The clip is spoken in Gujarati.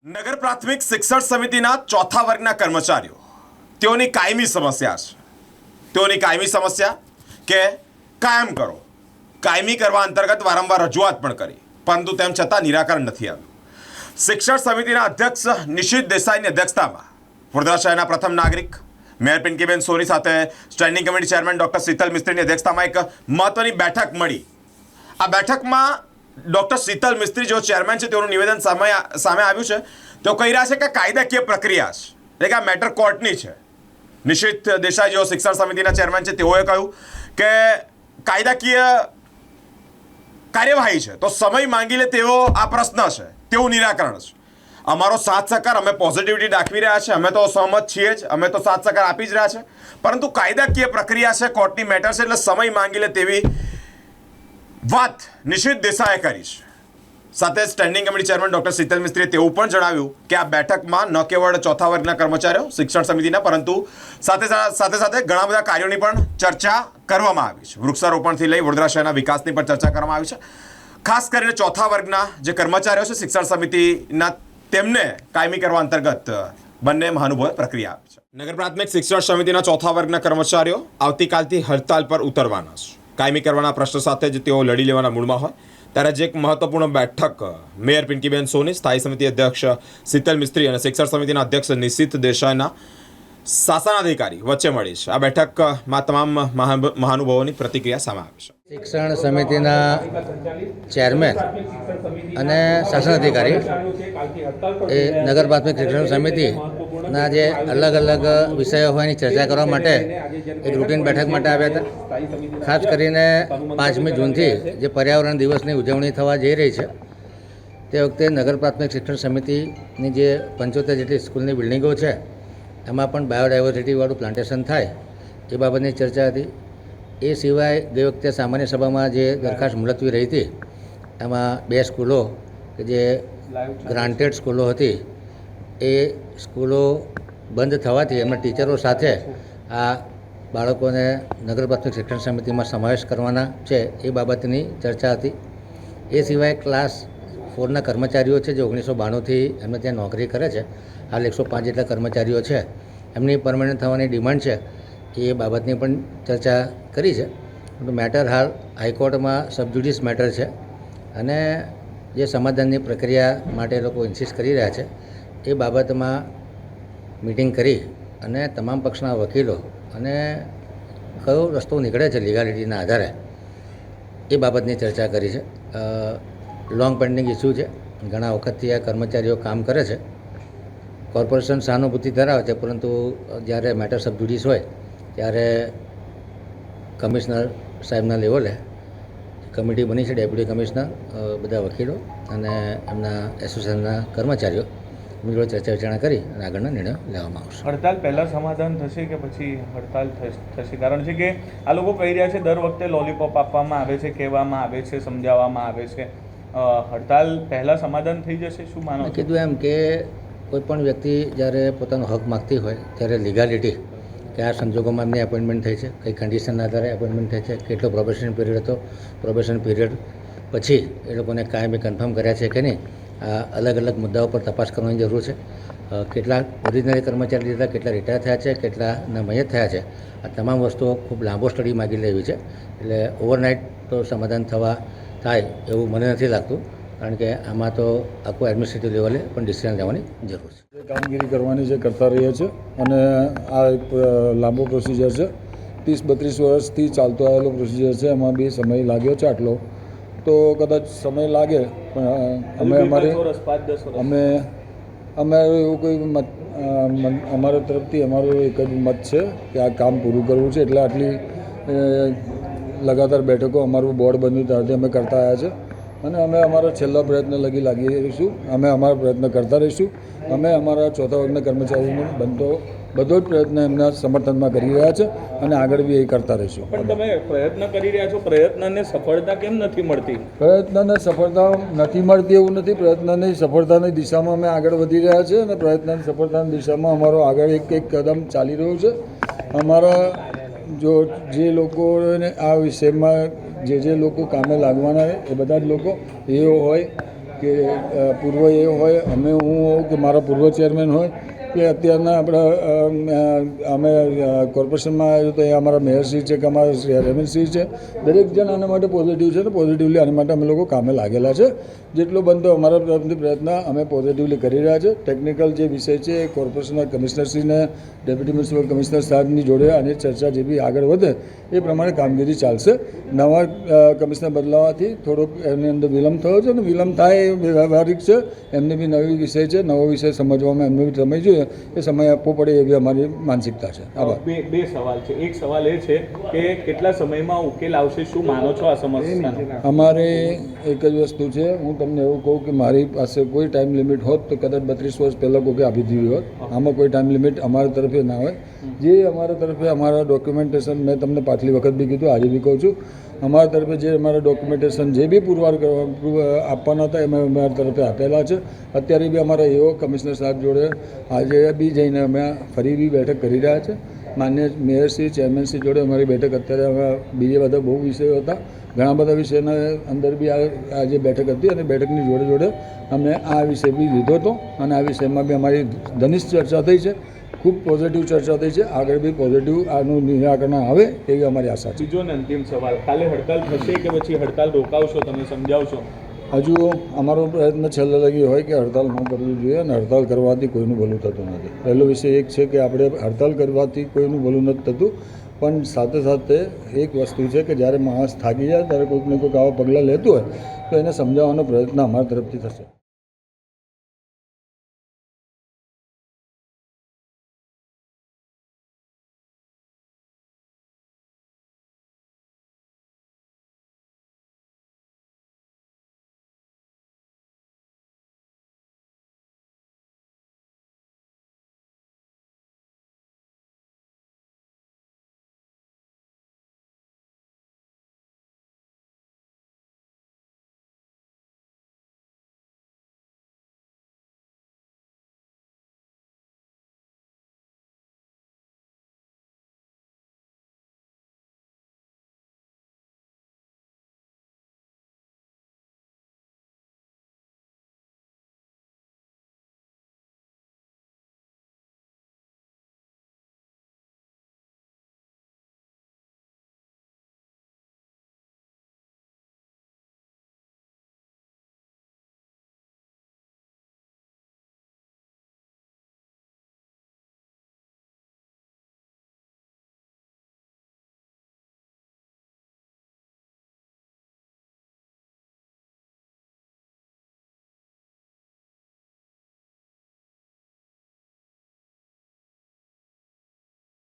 નગર પ્રાથમિક શિક્ષણ સમિતિના ચોથા વર્ગના કર્મચારીઓ તેઓની કાયમી સમસ્યા છે. તેઓની કાયમી સમસ્યા કે કાયમ કરો. કાયમી કરવા અંતર્ગત વારંવાર રજૂઆત પણ કરી, પરંતુ તેમ છતાં નિરાકરણ નથી આવ્યું. શિક્ષણ સમિતિના અધ્યક્ષ નિશિત દેસાઈની અધ્યક્ષતામાં વડોદરા શહેરના પ્રથમ નાગરિક મેયર પિંકીબેન સોની સાથે standing committee chairman doctor Sheetal મિસ્ત્રીની અધ્યક્ષતામાં એક મહત્વની બેઠક મળી. આ બેઠકમાં ડોક્ટર શીતલ મિસ્ત્રી જો ચેરમેન છે તેઓનું નિવેદન સામે આવ્યું છે. તેઓ કહી રહ્યા છે કે કાયદાકીય પ્રક્રિયા છે, એટલે કે આ મેટર કોર્ટની છે. નિશિત દેસાઈ જેઓ શિક્ષણ સમિતિના ચેરમેન છે તેઓએ કહ્યું કે કાયદાકીય કાર્યવાહી છે તો સમય માંગી લે તેવો આ પ્રશ્ન છે, તેવું નિરાકરણ છે. અમારો સાથ સહકાર, અમે પોઝિટિવિટી દાખવી રહ્યા છે, અમે તો સહમત છીએ જ, અમે તો સાથ સહકાર આપી જ રહ્યા છે, પરંતુ કાયદાકીય પ્રક્રિયા છે, કોર્ટની મેટર છે, એટલે સમય માંગી લે તેવી વાત નિશિત દેસાઈએ કરી છે. સાથે standing committee chairman doctor Sheetal મિસ્ત્રીએ તેવું પણ જણાવ્યું કે આ બેઠકમાં ન કેવળ ચોથા વર્ગના કર્મચારીઓ શિક્ષણ સમિતિના, પરંતુ સાથે ઘણા બધા કાર્યોની પણ ચર્ચા કરવામાં આવી છે. વૃક્ષારોપણથી લઈ વડોદરા શહેરના વિકાસની પણ ચર્ચા કરવામાં આવી છે. ખાસ કરીને ચોથા વર્ગના જે કર્મચારીઓ છે શિક્ષણ સમિતિના, તેમને કાયમી કરવા અંતર્ગત બંને મહાનુભાવોએ પ્રક્રિયા આપી છે. નગર પ્રાથમિક શિક્ષણ સમિતિના ચોથા વર્ગના કર્મચારીઓ આવતીકાલથી હડતાલ પર ઉતરવાના છે. કાયમી કરવાના પ્રશ્ન સાથે જ તેઓ લડી લેવાના મૂડમાં હોય ત્યારે જ એક મહત્વપૂર્ણ બેઠક મેયર પિંકીબેન સોની, સ્થાયી સમિતિ અધ્યક્ષ શીતલ મિસ્ત્રી અને શિક્ષણ સમિતિના અધ્યક્ષ નિશિત દેસાઈના શાસનાધિકારી વચ્ચે મળી છે. આ બેઠકમાં તમામ મહાનુભાવોની પ્રતિક્રિયા સામે આવી છે. શિક્ષણ સમિતિના ચેરમેન અને શાસનાધિકારી એ નગર પ્રાથમિક શિક્ષણ સમિતિના જે અલગ અલગ વિષયો હોય એની ચર્ચા કરવા માટે એક રૂટીન બેઠક માટે આવ્યા હતા. ખાસ કરીને 5મી જૂનથી જે પર્યાવરણ દિવસની ઉજવણી થવા જઈ રહી છે તે વખતે નગર પ્રાથમિક શિક્ષણ સમિતિની જે 75 જેટલી સ્કૂલની બિલ્ડિંગો છે એમાં પણ બાયોડાયવર્સિટીવાળું પ્લાન્ટેશન થાય એ બાબતની ચર્ચા હતી. એ સિવાય ગઈ વખતે સામાન્ય સભામાં જે દરખાસ્ત મુલતવી રહી હતી એમાં 2 સ્કૂલો કે જે ગ્રાન્ટેડ સ્કૂલો હતી એ સ્કૂલો બંધ થવાથી એમના ટીચરો સાથે આ બાળકોને નગર પ્રાથમિક શિક્ષણ સમિતિમાં સમાવેશ કરવાના છે એ બાબતની ચર્ચા હતી. એ સિવાય ક્લાસ 4ના કર્મચારીઓ છે જે 1992થી એમને ત્યાં નોકરી કરે છે, હાલ 105 જેટલા કર્મચારીઓ છે, એમની પરમનન્ટ થવાની ડિમાન્ડ છે એ બાબતની પણ ચર્ચા કરી છે. મેટર હાલ હાઈકોર્ટમાં સબજુડિસ મેટર છે અને જે સમાધાનની પ્રક્રિયા માટે લોકો ઇન્સિસ્ટ કરી રહ્યા છે એ બાબતમાં મિટિંગ કરી અને તમામ પક્ષના વકીલો અને કયો રસ્તો નીકળે છે લીગાલિટીના આધારે એ બાબતની ચર્ચા કરી છે. લોંગ પેન્ડિંગ ઇસ્યુ છે, ઘણા વખતથી આ કર્મચારીઓ કામ કરે છે. કોર્પોરેશન સહાનુભૂતિ ધરાવે છે, પરંતુ જ્યારે મેટર સબજુડિસ હોય ત્યારે કમિશનર સાહેબના લેવલે કમિટી બની છે, ડેપ્યુટી કમિશનર, બધા વકીલો અને એમના એસોસિએશનના કર્મચારીઓ એમની જોડે ચર્ચા વિચારણા કરી અને આગળના નિર્ણય લેવામાં આવશે. હડતાલ પહેલાં સમાધાન થશે કે પછી હડતાલ થશે? કારણ છે કે આ લોકો કહી રહ્યા છે દર વખતે લોલીપોપ આપવામાં આવે છે, કહેવામાં આવે છે, સમજાવવામાં આવે છે. હડતાલ પહેલાં સમાધાન થઈ જશે, શું માનો? મેં કીધું એમ કે કોઈ પણ વ્યક્તિ જ્યારે પોતાનો હક માગતી હોય ત્યારે લીગાલિટી કે આ સંજોગોમાં એમની એપોઇન્ટમેન્ટ થઈ છે, કઈ કન્ડિશનના આધારે એપોઇન્ટમેન્ટ થઈ છે, કેટલો પ્રોબેશન પીરિયડ હતો, પ્રોબેશન પીરિયડ પછી એ લોકોને કાયમી કન્ફર્મ કર્યા છે કે નહીં, આ અલગ અલગ મુદ્દાઓ પર તપાસ કરવાની જરૂર છે. કેટલા ઓરિજિનલ કર્મચારી હતા, કેટલા રિટાયર થયા છે, કેટલાના મયત થયા છે, આ તમામ વસ્તુઓ ખૂબ લાંબો સ્ટડી માગી લેવી છે. એટલે ઓવરનાઇટ તો સમાધાન થાય એવું મને નથી લાગતું, કારણ કે આમાં તો આખું એડમિનિસ્ટ્રેટિવ લેવલે પણ ડિસિઝન લેવાની જરૂર છે. કામગીરી કરવાની છે, કરતા રહીએ છીએ અને આ એક લાંબો પ્રોસિજર છે. 30-32 વર્ષથી ચાલતો આવેલો પ્રોસિજર છે. એમાં બી સમય લાગ્યો છે આટલો, તો કદાચ સમય લાગે પણ અમે એવું કોઈ મત અમારા તરફથી અમારો એક જ મત છે કે આ કામ પૂરું કરવું છે. એટલે આટલી લગાતાર બેઠકો અમારું બોર્ડ બન્યું ત્યારથી અમે કરતા આવ્યા છે અને અમે અમારા છેલ્લા પ્રયત્ન લાગી રહીશું. અમે અમારા પ્રયત્ન કરતા રહીશું. અમે અમારા ચોથા વર્ગના કર્મચારીઓનો બધો જ પ્રયત્ન એમના સમર્થનમાં કરી રહ્યા છે અને આગળ બી એ કરતા રહીશું. પણ તમે પ્રયત્ન કરી રહ્યા છો, પ્રયત્નને સફળતા કેમ નથી મળતી? પ્રયત્નને સફળતા નથી મળતી એવું નથી. પ્રયત્નની સફળતાની દિશામાં અમે આગળ વધી રહ્યા છીએ અને પ્રયત્નની સફળતાની દિશામાં અમારો આગળ એક કદમ ચાલી રહ્યો છે. અમારા જે લોકોને આ વિષયમાં જે લોકો કામે લાગવાના એ બધા જ લોકો એઓ હોય કે પૂર્વ એ હોય, હું હોઉં કે મારા પૂર્વ ચેરમેન હોય કે અત્યારના આપણા અમે કોર્પોરેશનમાં આવ્યું તો એ અમારા મેયરશ્રી છે કે અમારા રેવન્યુશ્રી છે, દરેક જણ આના માટે પોઝિટિવ છે ને પોઝિટિવલી આના માટે અમે લોકો કામે લાગેલા છે. જેટલો બનતો અમારા તરફથી પ્રયત્ન અમે પોઝિટિવલી કરી રહ્યા છે. ટેકનિકલ જે વિષય છે એ કોર્પોરેશનના કમિશનરશ્રીને ડેપ્યુટી મ્યુનિસિપલ કમિશનર સાહેબની જોડે આની ચર્ચા જે બી આગળ વધે એ પ્રમાણે કામગીરી ચાલશે. નવા કમિશનર બદલાવાથી થોડોક એની અંદર વિલંબ થયો છે અને વિલંબ થાય એ વ્યવહારિક છે. એમને બી નવી વિષય છે, નવો વિષય સમજવામાં એમને બી સમય જોઈએ, એ સમય આપવો પડે એવી અમારી માનસિકતા છે. આભાર. બે સવાલ છે. એક સવાલ એ છે કે કેટલા સમયમાં ઉકેલ આવશે, શું માનો છો આ સમસ્યાનો? અમારે એક જ વસ્તુ છે, હું તમને એવું કહું કે મારી પાસે કોઈ ટાઈમ લિમિટ હોત તો કદાચ 32 વર્ષ પહેલાં કોઈ આપી દીધી હોત. આમાં કોઈ ટાઈમ લિમિટ અમારા તરફે ના હોય. જે અમારા તરફે અમારા ડોક્યુમેન્ટેશન, મેં તમને પાછલી વખત બી કીધું, આજે બી કહું છું, અમારા તરફે જે અમારા ડોક્યુમેન્ટેશન જે બી પુરવાર આપવાના હતા એમાં અમારા તરફે આપેલા છે. અત્યારે બી અમારા એવો કમિશનર સાહેબ જોડે આજે બી જઈને અમે ફરી બી બેઠક કરી રહ્યા છે. માન્ય મેયરશ્રી, ચેરમેનશ્રી જોડે અમારી બેઠક અત્યારે અમે બીજા બધા બહુ વિષયો હતા, ઘણા બધા વિષયના અંદર બી આજે બેઠક હતી અને બેઠકની જોડે જોડે અમે આ વિષય બી લીધો હતો અને આ વિષયમાં બી અમારી ઘનિષ્ઠ ચર્ચા થઈ છે. ખૂબ પોઝિટિવ ચર્ચા થઈ છે. આગળ બી પોઝિટિવ આનું નિરાકરણ આવે એવી અમારી આશા છે. બીજો ને અંતિમ સવાલ, કાલે હડતાલ થશે કે પછી હડતાલ રોકાવશો, તમે સમજાવશો? હજુ અમારો પ્રયત્ન છેલ્લે લગી હોય કે હડતાલ ન કરવી જોઈએ અને હડતાલ કરવાથી કોઈનું ભલું થતું નથી. પહેલો વિષય એક છે કે આપણે હડતાલ કરવાથી કોઈનું ભલું નથી થતું, પણ સાથે સાથે એક વસ્તુ છે કે જ્યારે માણસ થાકી જાય ત્યારે કોઈકને કોઈક આવા પગલાં લેતું હોય તો એને સમજાવવાનો પ્રયત્ન અમારા તરફથી થશે.